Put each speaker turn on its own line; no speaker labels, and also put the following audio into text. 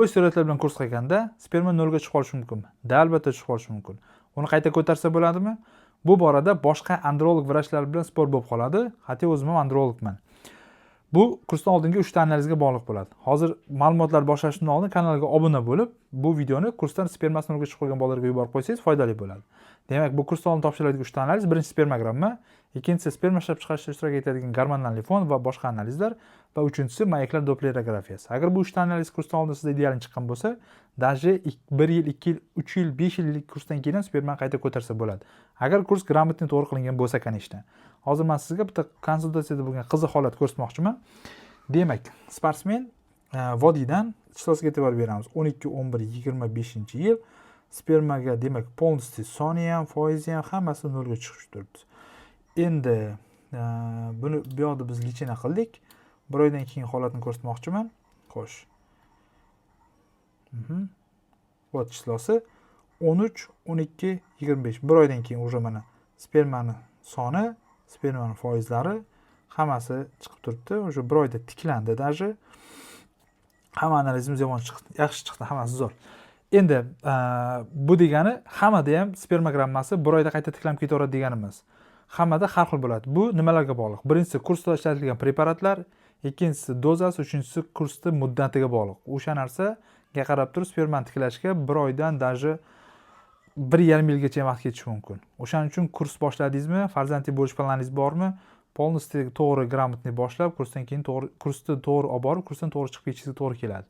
bu stereotiplar bilan kurs qilganda sperma 0 ga chiqib qolishi mumkinmi? Da, albatta chiqib qolishi mumkin. Uni qayta ko'tarsa bo'ladimi? Bu borada boshqa androlog vrachlar bilan spor bo'lib qoladi. Hatto o'zim ham andrologman. Bu kursdan oldingi 3 ta analizga bog'liq bo'ladi. Hozir ma'lumotlar boshlashdan oldin kanalga obuna bo'lib, bu videoni kursdan spermasi 0 ga chiqib qolgan bolalarga yuborib qo'ysangiz foydali bo'ladi. Demak, bu kursdan oldin topshiriladigan 3 ta analiz: birinchisi spermogramma, ikkinchisi sperma ishlab chiqarishda ishtirok etadigan gormonal fon va boshqa analizlar va uchinchisi mayaklar dopplerografiyasi. Agar bu 3 ta analiz kursdan oldin sizda idealni chiqqan bo'lsa, даже 1 yil, 2 yil, 3 yil, 5 yillik kursdan keyin ham spermani qayta ko'tarsa bo'ladi. Agar kurs gрамотный to'g'ri qilingan bo'lsa, kanishda. Hozir men sizga bitta konsultatsiyada bo'lgan qiziq holat ko'rsatmoqchiman. Demak, sportsmen vodiydan chislosiga e'tibor beramiz. 12, 11, 25-yil spermaga demak полностью soni ham, foizi ham hammasi 0 ga chiqib turibdi. Endi buni bu yoqda biz lichina qildik. Bir oydan keyin holatni ko'rsatmoqchiman. Xo'sh. Vot chislosi 13, 12, 25. Bir oydan keyin уже mana spermani soni, spermani foizlari hammasi chiqib turibdi. Уже bir oyda tiklandi даже. Hamma analizimiz yomon chiqdi, yaxshi chiqdi, hammasi zo'r. Endi bu degani hammada ham spermogrammasi bir oyda qayta tiklanib ketaveradi deganimiz. Hammada har xil bo'ladi. Bu nimalarga bog'liq? Birinchisi kursda ishlatilgan preparatlar, ikkinchisi dozasi, uchinchisi kursning muddatiga bog'liq. O'sha narsaga qarab turib spermani tiklashga bir oydan даже 1,5 yilgacha vaqt ketishi mumkin. O'shaning uchun kurs boshladingizmi, farzandli bo'lish planingiz bormi? Полностью to'g'ri, грамотный boshlab, kursdan keyin kursni to'g'ri olib borib, kursdan to'g'ri chiqib ketishingizga to'g'ri keladi.